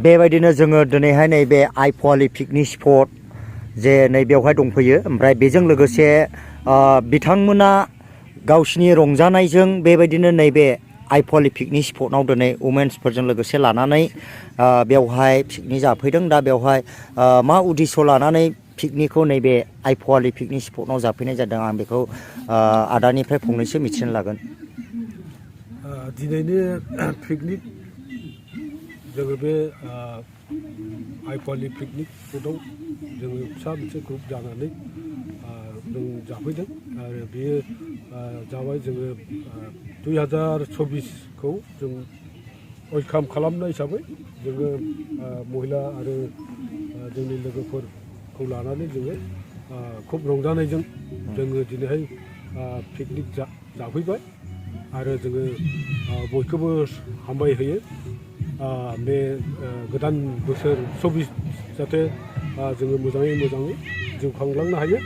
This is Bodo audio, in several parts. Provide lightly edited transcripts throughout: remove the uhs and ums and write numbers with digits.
बेबायदिनो जोङो दिनैहाय नैबे आइपवालि पिकनिक स्पट जे नैबेयावहाय दंफैयो ओमफ्राय बेजों लोगोसे बिथांमोना गावसिनि रंजानायजों बेबायदिनो नैबे आइपवालि पिकनिक स्पटआव दिनै वुमेन्सफोरजों लोगोसे लानानै बेवहाय पिकनिक जाफैदों दा बेवहाय मा उद्देश्य लानानै पिकनिकखौ नैबे आइपवालि पिकनिक स्पटआव जाफैनाय जादों आं बेखौ आदानिफ्राय फंनैसो मिथिनो लागोन दिनैनि पिकनिक जोङो बे आइपवालि पिकनिक स्पटआव जोङो फिसा मोनसे ग्रुप जानानै जों जाफैदों आरो बेयो जाबाय जोङो 2024खौ जों वेलकाम खालामनाय हिसाबै जोङो महिला आरो जोंनि लोगोफोरखौ लानानै जोङो खुब रंजानायजों जोङो दिनैहाय पिकनिक जाफैबाय आरो जोङो बयखौबो हामबाय होयो बे गोदान बोसोर 24 जाहाथे जोङो मोजाङै जिउ खांलांनो हायो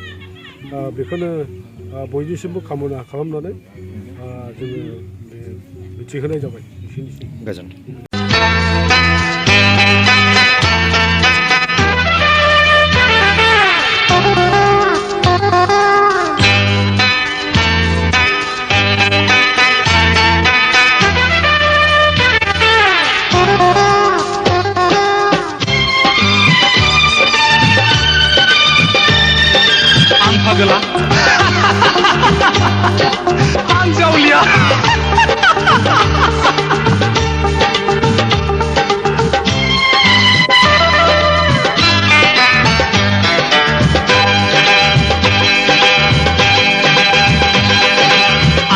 बेखौनो बयनिसिमबो कामना खालामनानै जोङो मिथिहोनाय जाबाय एसेनोसै गोजोन्थों Pagala Ang Jaulia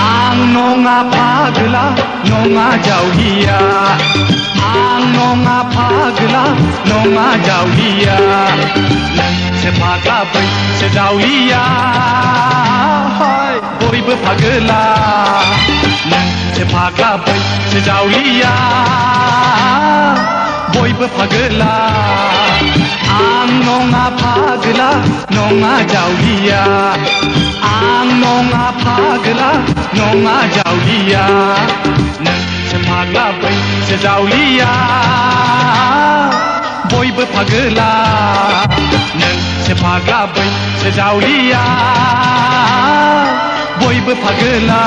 Ang nonga pagala nonga Jaulia Ang nonga pagala nonga Jaulia Sepagabai sedaulia hai boribu pagela sepagabai sedaulia boribu pagela ang nonga pagela nonga jaulia ang nonga pagela nonga jaulia sepagabai sedaulia boribu pagela Sepagabai sedaulia bयबो pagela